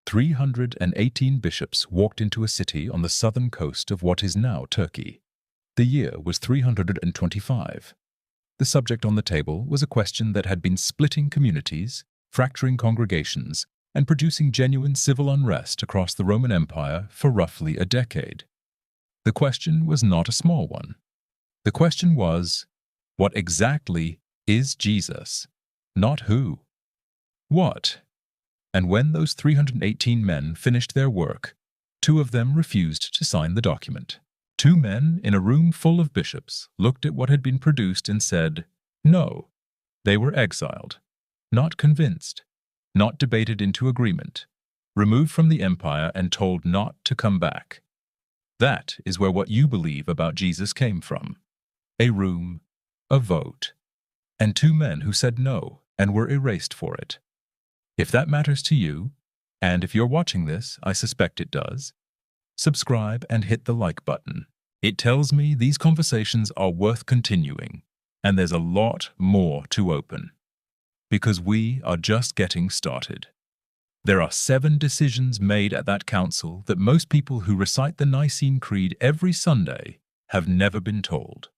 318 bishops walked into a city on the southern coast of what is now Turkey. The year was 325. The subject on the table was a question that had been splitting communities, fracturing congregations, and producing genuine civil unrest across the Roman Empire for roughly a decade. The question was not a small one. The question was, what exactly is Jesus? Not who. What? And when those 318 men finished their work, 2 of them refused to sign the document. 2 men in a room full of bishops looked at what had been produced and said, no. They were exiled, not convinced, not debated into agreement, removed from the empire and told not to come back. That is where what you believe about Jesus came from. A room, a vote, and 2 men who said no and were erased for it. If that matters to you, and if you're watching this, I suspect it does, subscribe and hit the like button. It tells me these conversations are worth continuing, and there's a lot more to open. Because we are just getting started. There are 7 decisions made at that council that most people who recite the Nicene Creed every Sunday have never been told.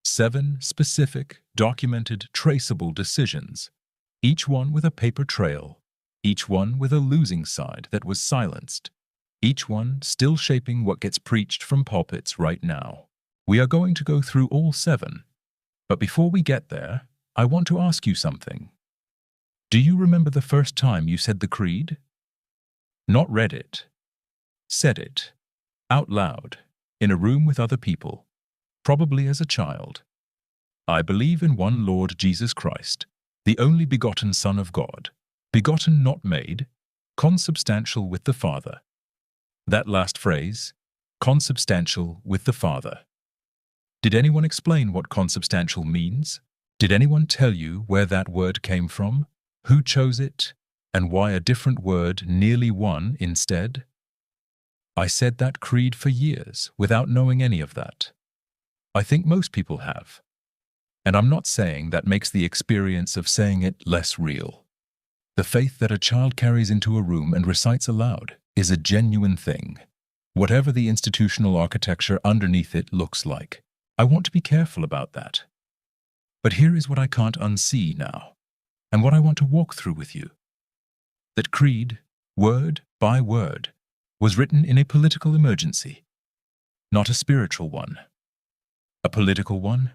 7 specific, documented, traceable decisions, each one with a paper trail, each one with a losing side that was silenced, each one still shaping what gets preached from pulpits right now. We are going to go through all 7, but before we get there, I want to ask you something. Do you remember the first time you said the creed? Not read it. Said it. Out loud, in a room with other people, probably as a child. I believe in one Lord Jesus Christ, the only begotten Son of God, begotten not made, consubstantial with the Father. That last phrase, consubstantial with the Father. Did anyone explain what consubstantial means? Did anyone tell you where that word came from, who chose it, and why a different word nearly won instead? I said that creed for years without knowing any of that. I think most people have. And I'm not saying that makes the experience of saying it less real. The faith that a child carries into a room and recites aloud is a genuine thing, whatever the institutional architecture underneath it looks like. I want to be careful about that. But here is what I can't unsee now, and what I want to walk through with you. That creed, word by word, was written in a political emergency, not a spiritual one. A political one,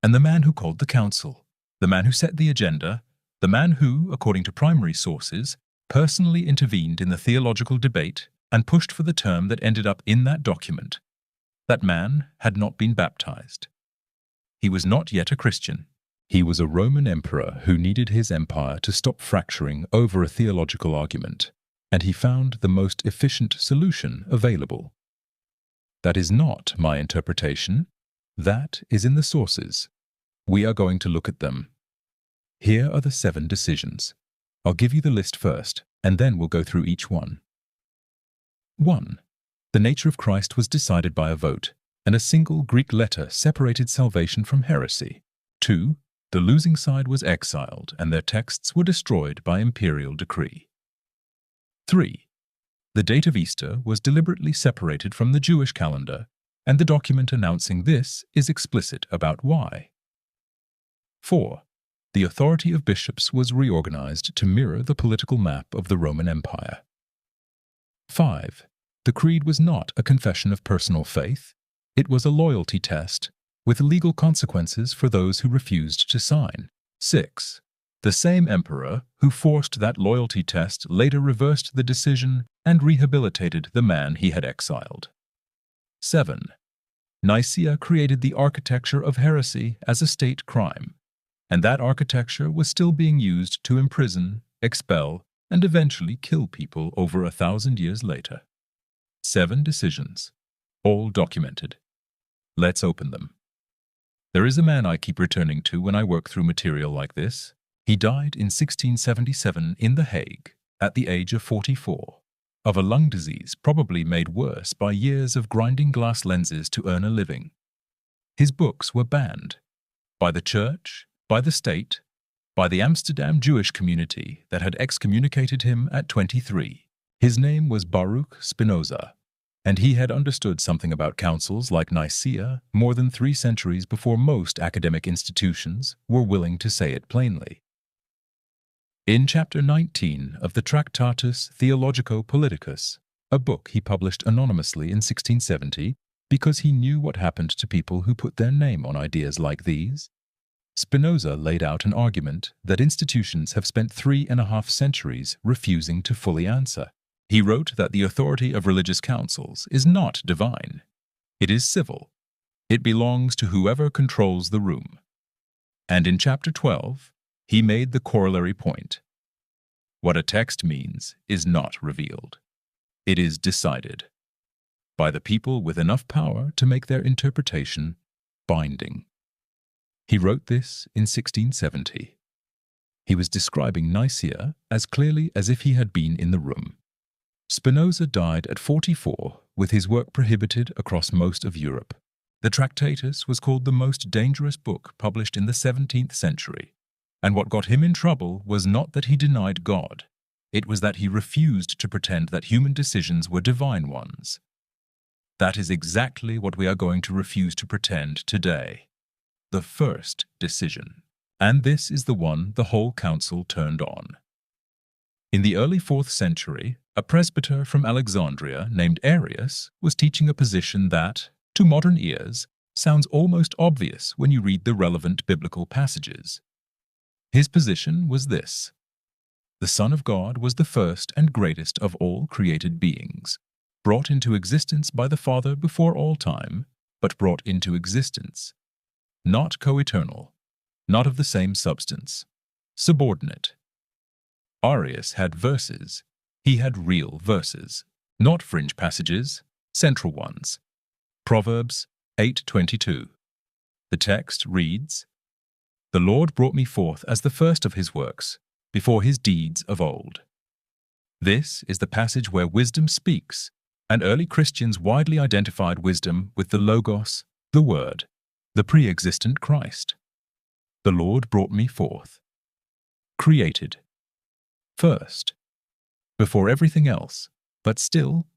and the man who called the council, the man who set the agenda, the man who, according to primary sources, personally intervened in the theological debate and pushed for the term that ended up in that document. That man had not been baptized. He was not yet a Christian. He was a Roman emperor who needed his empire to stop fracturing over a theological argument, and he found the most efficient solution available. That is not my interpretation. That is in the sources. We are going to look at them. Here are the 7 decisions. I'll give you the list first, and then we'll go through each one. 1. The nature of Christ was decided by a vote, and a single Greek letter separated salvation from heresy. 2. The losing side was exiled, and their texts were destroyed by imperial decree. 3. The date of Easter was deliberately separated from the Jewish calendar, and the document announcing this is explicit about why. 4. The authority of bishops was reorganized to mirror the political map of the Roman Empire. 5. The creed was not a confession of personal faith. It was a loyalty test, with legal consequences for those who refused to sign. 6. The same emperor who forced that loyalty test later reversed the decision and rehabilitated the man he had exiled. 7. Nicaea created the architecture of heresy as a state crime, and that architecture was still being used to imprison, expel, and eventually kill people over 1,000 years later. 7 decisions, all documented. Let's open them. There is a man I keep returning to when I work through material like this. He died in 1677 in The Hague, at the age of 44, of a lung disease probably made worse by years of grinding glass lenses to earn a living. His books were banned by the church, by the state, by the Amsterdam Jewish community that had excommunicated him at 23. His name was Baruch Spinoza, and he had understood something about councils like Nicaea more than 3 centuries before most academic institutions were willing to say it plainly. In chapter 19 of the Tractatus Theologico-Politicus, a book he published anonymously in 1670 because he knew what happened to people who put their name on ideas like these, Spinoza laid out an argument that institutions have spent 3.5 centuries refusing to fully answer. He wrote that the authority of religious councils is not divine. It is civil. It belongs to whoever controls the room. And in chapter 12, he made the corollary point. What a text means is not revealed. It is decided by the people with enough power to make their interpretation binding. He wrote this in 1670. He was describing Nicaea as clearly as if he had been in the room. Spinoza died at 44, with his work prohibited across most of Europe. The Tractatus was called the most dangerous book published in the 17th century, and what got him in trouble was not that he denied God. It was that he refused to pretend that human decisions were divine ones. That is exactly what we are going to refuse to pretend today. The first decision. And this is the one the whole council turned on. In the early 4th century, a presbyter from Alexandria named Arius was teaching a position that, to modern ears, sounds almost obvious when you read the relevant biblical passages. His position was this: the Son of God was the first and greatest of all created beings, brought into existence by the Father before all time, but brought into existence. Not co-eternal, not of the same substance, subordinate. Arius had verses. He had real verses, not fringe passages, central ones. Proverbs 8:22. The text reads, "The Lord brought me forth as the first of his works, before his deeds of old." This is the passage where wisdom speaks, and early Christians widely identified wisdom with the Logos, the Word, the pre-existent Christ. The Lord brought me forth. Created. First. Before everything else, but still,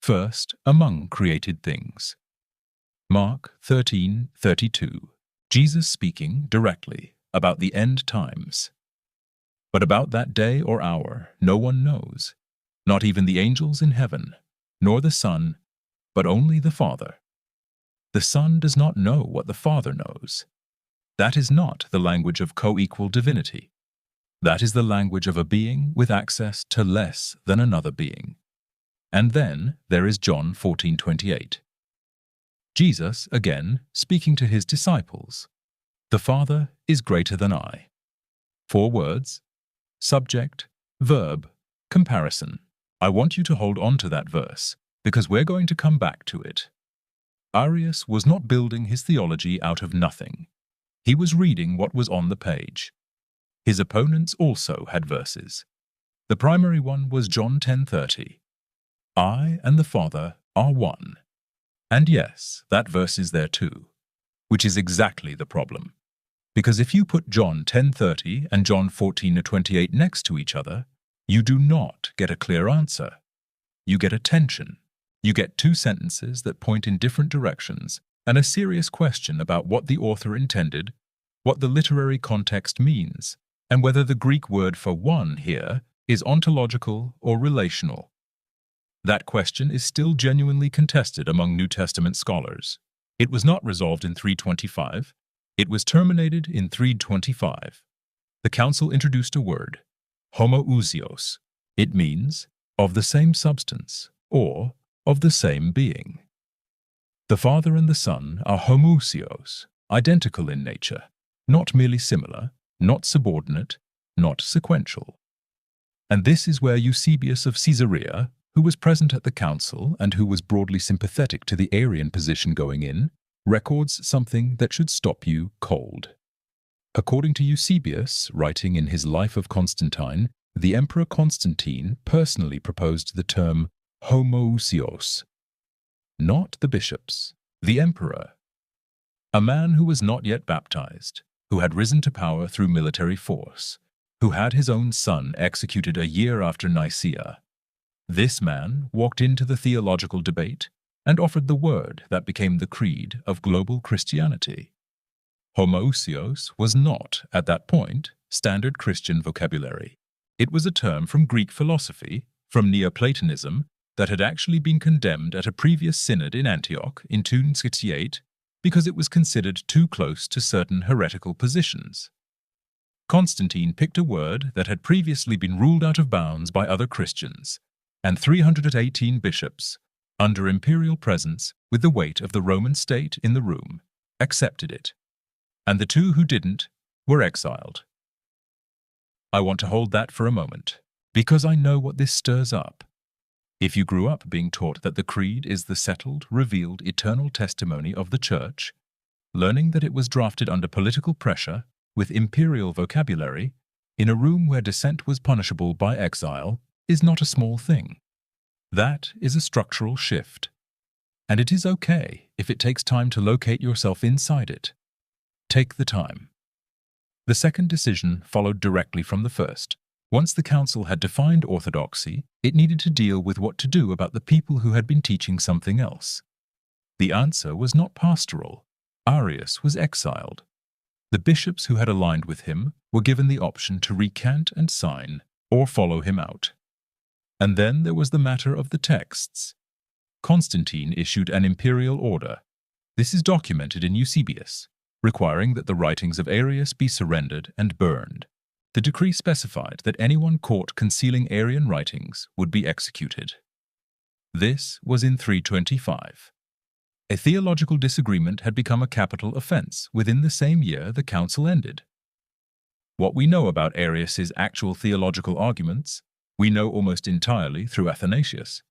first among created things. Mark 13:32. Jesus speaking directly about the end times. But about that day or hour no one knows, not even the angels in heaven, nor the Son, but only the Father. The Son does not know what the Father knows. That is not the language of co-equal divinity. That is the language of a being with access to less than another being. And then there is John 14:28. Jesus, again, speaking to his disciples. The Father is greater than I. 4 words: subject, verb, comparison. I want you to hold on to that verse, because we're going to come back to it. Arius was not building his theology out of nothing. He was reading what was on the page. His opponents also had verses. The primary one was John 10:30. I and the Father are one. And yes, that verse is there too, which is exactly the problem. Because if you put John 10:30 and John 14:28 next to each other, you do not get a clear answer. You get a tension. You get 2 sentences that point in different directions and a serious question about what the author intended, what the literary context means, and whether the Greek word for one here is ontological or relational. That question is still genuinely contested among New Testament scholars. It was not resolved in 325. It was terminated in 325. The council introduced a word, homoousios. It means of the same substance or of the same being. The Father and the Son are homoousios, identical in nature, not merely similar, not subordinate, not sequential. And this is where Eusebius of Caesarea, who was present at the council and who was broadly sympathetic to the Arian position going in, records something that should stop you cold. According to Eusebius, writing in his Life of Constantine, the Emperor Constantine personally proposed the term homoousios. Not the bishops, the emperor. A man who was not yet baptized, who had risen to power through military force, who had his own son executed a year after Nicaea. This man walked into the theological debate and offered the word that became the creed of global Christianity. Homoousios was not, at that point, standard Christian vocabulary. It was a term from Greek philosophy, from Neoplatonism, that had actually been condemned at a previous synod in Antioch in 268 because it was considered too close to certain heretical positions. Constantine picked a word that had previously been ruled out of bounds by other Christians, and 318 bishops, under imperial presence with the weight of the Roman state in the room, accepted it, and the two who didn't were exiled. I want to hold that for a moment, because I know what this stirs up. If you grew up being taught that the Creed is the settled, revealed, eternal testimony of the Church, learning that it was drafted under political pressure, with imperial vocabulary, in a room where dissent was punishable by exile, is not a small thing. That is a structural shift. And it is okay if it takes time to locate yourself inside it. Take the time. The second decision followed directly from the first. Once the council had defined orthodoxy, it needed to deal with what to do about the people who had been teaching something else. The answer was not pastoral. Arius was exiled. The bishops who had aligned with him were given the option to recant and sign, or follow him out. And then there was the matter of the texts. Constantine issued an imperial order. This is documented in Eusebius, requiring that the writings of Arius be surrendered and burned. The decree specified that anyone caught concealing Arian writings would be executed. This was in 325. A theological disagreement had become a capital offense within the same year the council ended. What we know about Arius's actual theological arguments, we know almost entirely through Athanasius,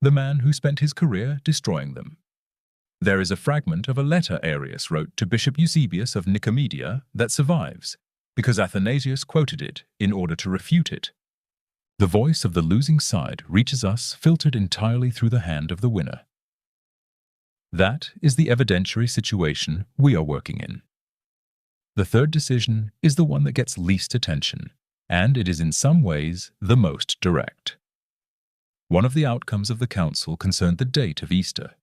the man who spent his career destroying them. There is a fragment of a letter Arius wrote to Bishop Eusebius of Nicaea that survives, because Athanasius quoted it in order to refute it. The voice of the losing side reaches us filtered entirely through the hand of the winner. That is the evidentiary situation we are working in. The third decision is the one that gets least attention, and it is in some ways the most direct. One of the outcomes of the council concerned the date of Easter.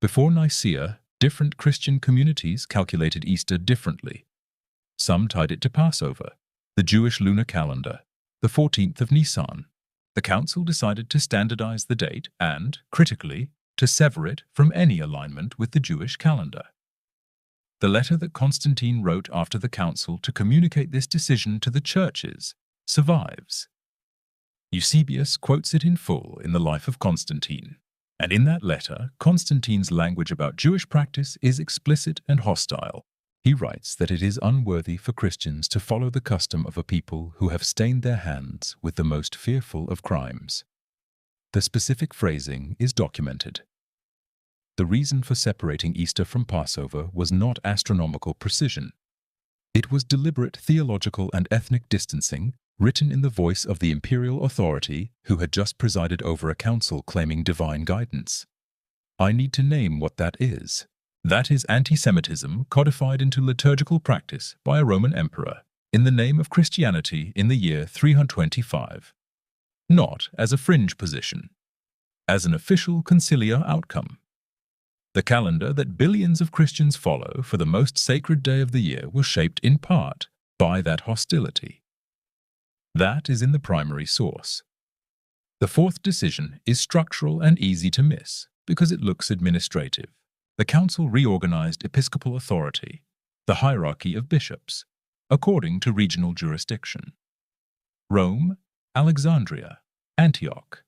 Before Nicaea, different Christian communities calculated Easter differently. Some tied it to Passover, the Jewish lunar calendar, the 14th of Nisan. The council decided to standardize the date and, critically, to sever it from any alignment with the Jewish calendar. The letter that Constantine wrote after the council to communicate this decision to the churches survives. Eusebius quotes it in full in the life of Constantine, and in that letter, Constantine's language about Jewish practice is explicit and hostile. He writes that it is unworthy for Christians to follow the custom of a people who have stained their hands with the most fearful of crimes. The specific phrasing is documented. The reason for separating Easter from Passover was not astronomical precision. It was deliberate theological and ethnic distancing, written in the voice of the imperial authority who had just presided over a council claiming divine guidance. I need to name what that is. That is antisemitism codified into liturgical practice by a Roman emperor in the name of Christianity in the year 325. Not as a fringe position, as an official conciliar outcome. The calendar that billions of Christians follow for the most sacred day of the year was shaped in part by that hostility. That is in the primary source. The fourth decision is structural and easy to miss because it looks administrative. The council reorganized episcopal authority, the hierarchy of bishops, according to regional jurisdiction. Rome, Alexandria, Antioch,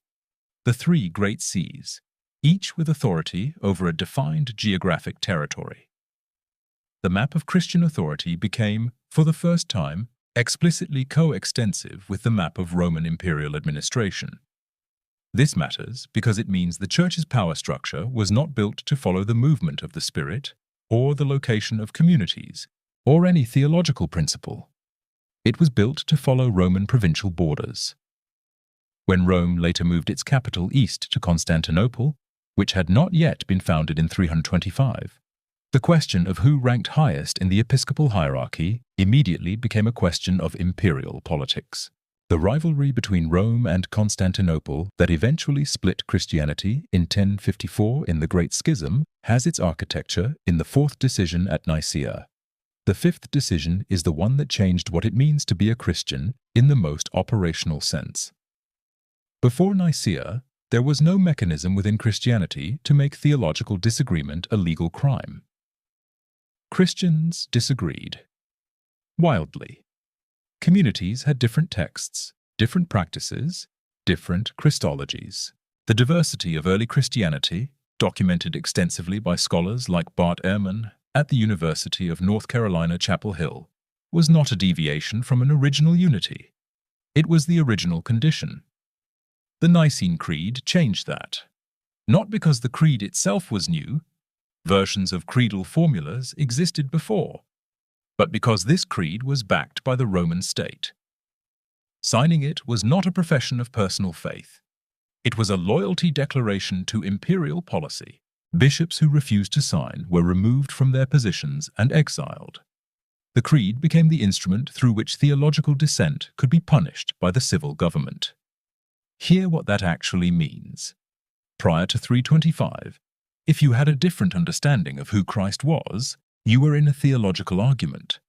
the three great sees, each with authority over a defined geographic territory. The map of Christian authority became, for the first time, explicitly coextensive with the map of Roman imperial administration. This matters because it means the Church's power structure was not built to follow the movement of the Spirit, or the location of communities, or any theological principle. It was built to follow Roman provincial borders. When Rome later moved its capital east to Constantinople, which had not yet been founded in 325, the question of who ranked highest in the episcopal hierarchy immediately became a question of imperial politics. The rivalry between Rome and Constantinople that eventually split Christianity in 1054 in the Great Schism has its architecture in the fourth decision at Nicaea. The fifth decision is the one that changed what it means to be a Christian in the most operational sense. Before Nicaea, there was no mechanism within Christianity to make theological disagreement a legal crime. Christians disagreed. Wildly. Communities had different texts, different practices, different Christologies. The diversity of early Christianity, documented extensively by scholars like Bart Ehrman at the University of North Carolina, Chapel Hill, was not a deviation from an original unity. It was the original condition. The Nicene Creed changed that. Not because the creed itself was new, versions of creedal formulas existed before, but because this creed was backed by the Roman state. Signing it was not a profession of personal faith. It was a loyalty declaration to imperial policy. Bishops who refused to sign were removed from their positions and exiled. The creed became the instrument through which theological dissent could be punished by the civil government. Hear what that actually means. Prior to 325, if you had a different understanding of who Christ was, you were in a theological argument.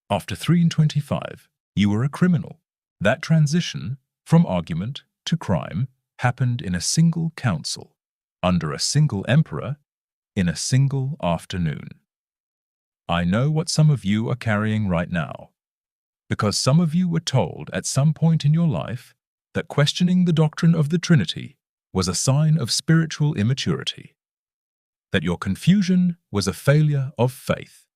After 325, you were a criminal. That transition from argument to crime happened in a single council, under a single emperor, in a single afternoon. I know what some of you are carrying right now, because some of you were told at some point in your life that questioning the doctrine of the Trinity was a sign of spiritual immaturity, that your confusion was a failure of faith,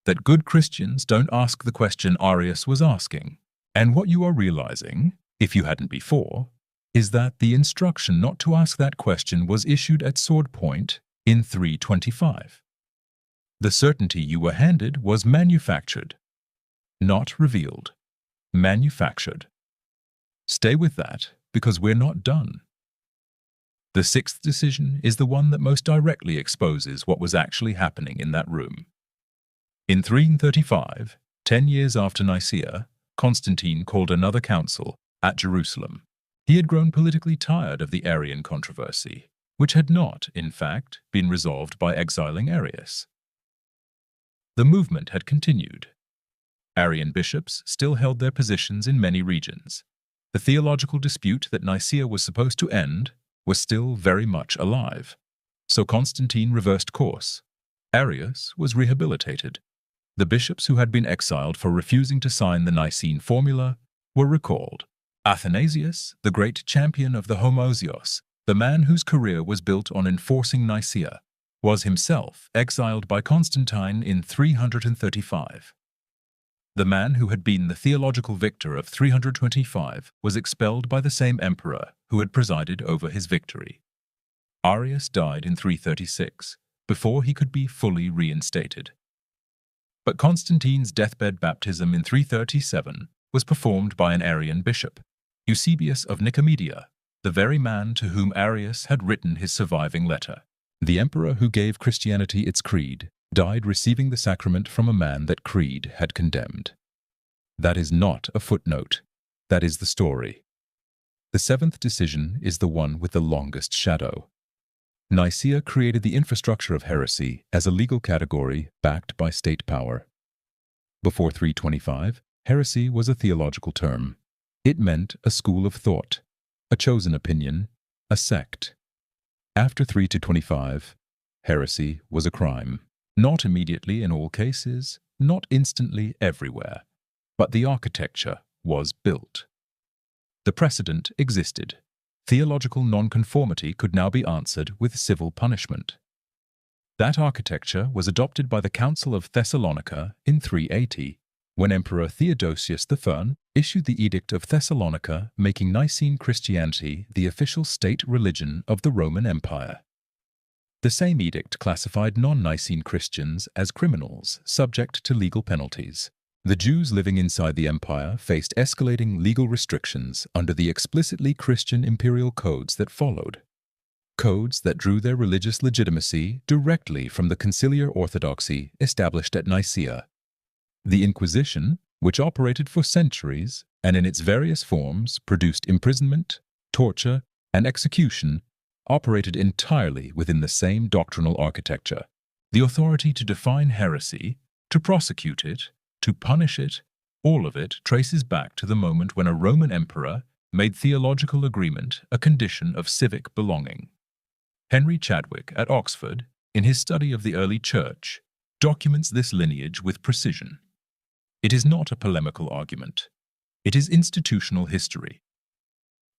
that good Christians don't ask the question Arius was asking. And what you are realizing, if you hadn't before, is that the instruction not to ask that question was issued at sword point in 325. The certainty you were handed was manufactured, not revealed, manufactured. Stay with that, because we're not done. The sixth decision is the one that most directly exposes what was actually happening in that room. In 335, 10 years after Nicaea, Constantine called another council at Jerusalem. He had grown politically tired of the Arian controversy, which had not, in fact, been resolved by exiling Arius. The movement had continued. Arian bishops still held their positions in many regions. The theological dispute that Nicaea was supposed to end was still very much alive. So Constantine reversed course. Arius was rehabilitated. The bishops who had been exiled for refusing to sign the Nicene formula were recalled. Athanasius, the great champion of the homoousios, the man whose career was built on enforcing Nicaea, was himself exiled by Constantine in 335. The man who had been the theological victor of 325 was expelled by the same emperor who had presided over his victory. Arius died in 336, before he could be fully reinstated. But Constantine's deathbed baptism in 337 was performed by an Arian bishop, Eusebius of Nicaea, the very man to whom Arius had written his surviving letter. The emperor who gave Christianity its creed died receiving the sacrament from a man that creed had condemned. That is not a footnote. That is the story. The seventh decision is the one with the longest shadow. Nicaea created the infrastructure of heresy as a legal category backed by state power. Before 325, heresy was a theological term. It meant a school of thought, a chosen opinion, a sect. After 325, heresy was a crime. Not immediately in all cases, not instantly everywhere, but the architecture was built. The precedent existed. Theological nonconformity could now be answered with civil punishment. That architecture was adopted by the Council of Thessalonica in 380, when Emperor Theodosius I issued the Edict of Thessalonica, making Nicene Christianity the official state religion of the Roman Empire. The same edict classified non-Nicene Christians as criminals subject to legal penalties. The Jews living inside the empire faced escalating legal restrictions under the explicitly Christian imperial codes that followed. Codes that drew their religious legitimacy directly from the conciliar orthodoxy established at Nicaea. The Inquisition, which operated for centuries, and in its various forms produced imprisonment, torture, and execution, operated entirely within the same doctrinal architecture. The authority to define heresy, to prosecute it, to punish it, all of it traces back to the moment when a Roman emperor made theological agreement a condition of civic belonging. Henry Chadwick at Oxford, in his study of the early church, documents this lineage with precision. It is not a polemical argument. It is institutional history.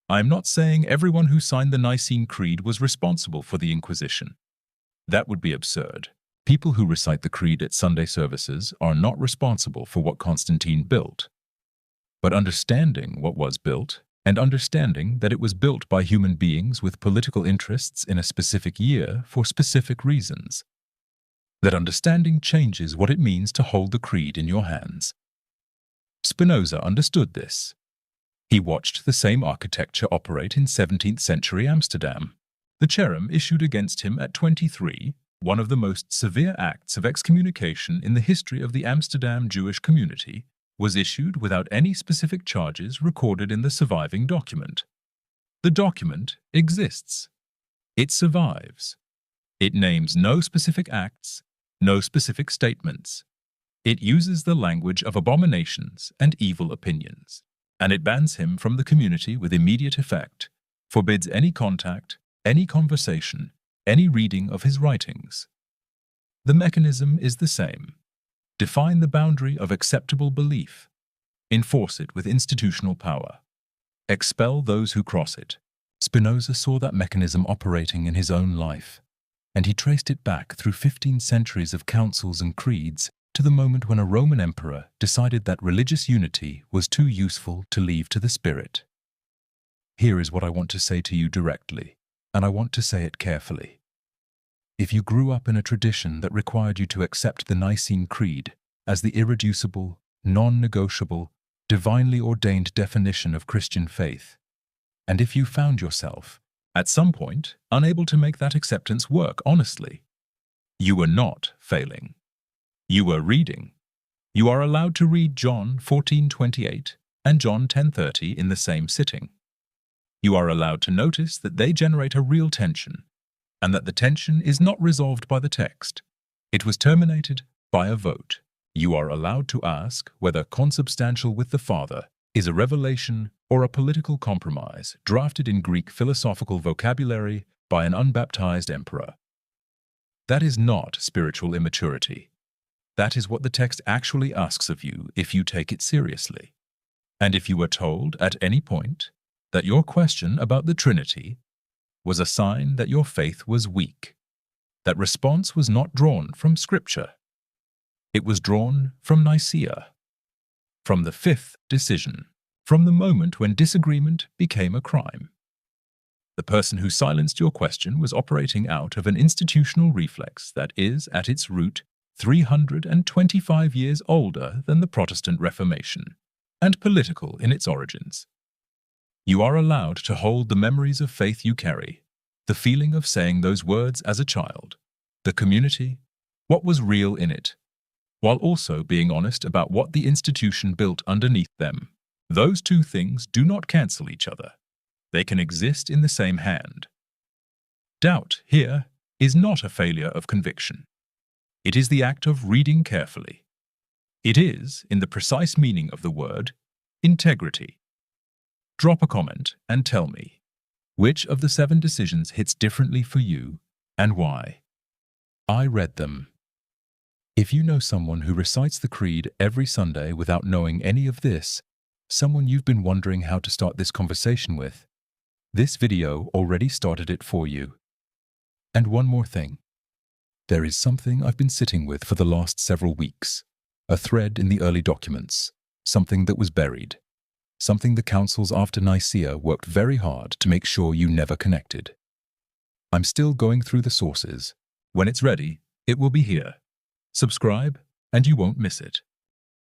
I am not saying everyone who signed the Nicene Creed was responsible for the Inquisition. That would be absurd. People who recite the Creed at Sunday services are not responsible for what Constantine built. But understanding what was built, and understanding that it was built by human beings with political interests in a specific year for specific reasons, that understanding changes what it means to hold the Creed in your hands. Spinoza understood this. He watched the same architecture operate in 17th century Amsterdam. The cherem issued against him at 23, one of the most severe acts of excommunication in the history of the Amsterdam Jewish community, was issued without any specific charges recorded in the surviving document. The document exists. It survives. It names no specific acts, no specific statements. It uses the language of abominations and evil opinions, and it bans him from the community with immediate effect, forbids any contact, any conversation, any reading of his writings. The mechanism is the same. Define the boundary of acceptable belief. Enforce it with institutional power. Expel those who cross it. Spinoza saw that mechanism operating in his own life, and he traced it back through 15 centuries of councils and creeds to the moment when a Roman emperor decided that religious unity was too useful to leave to the Spirit. Here is what I want to say to you directly, and I want to say it carefully. If you grew up in a tradition that required you to accept the Nicene Creed as the irreducible, non-negotiable, divinely ordained definition of Christian faith, and if you found yourself, at some point, unable to make that acceptance work honestly, you were not failing. You were reading. You are allowed to read John 14:28 and John 10:30 in the same sitting. You are allowed to notice that they generate a real tension, and that the tension is not resolved by the text. It was terminated by a vote. You are allowed to ask whether consubstantial with the Father is a revelation or a political compromise drafted in Greek philosophical vocabulary by an unbaptized emperor. That is not spiritual immaturity. That is what the text actually asks of you if you take it seriously. And if you were told at any point that your question about the Trinity was a sign that your faith was weak, that response was not drawn from Scripture. It was drawn from Nicaea, from the fifth decision, from the moment when disagreement became a crime. The person who silenced your question was operating out of an institutional reflex that is, at its root, 325 years older than the Protestant Reformation, and political in its origins. You are allowed to hold the memories of faith you carry, the feeling of saying those words as a child, the community, what was real in it, while also being honest about what the institution built underneath them. Those two things do not cancel each other. They can exist in the same hand. Doubt, here, is not a failure of conviction. It is the act of reading carefully. It is, in the precise meaning of the word, integrity. Drop a comment and tell me, which of the 7 decisions hits differently for you and why? I read them. If you know someone who recites the Creed every Sunday without knowing any of this, someone you've been wondering how to start this conversation with, this video already started it for you. And one more thing. There is something I've been sitting with for the last several weeks, a thread in the early documents, something that was buried, something the councils after Nicaea worked very hard to make sure you never connected. I'm still going through the sources. When it's ready, it will be here. Subscribe, and you won't miss it.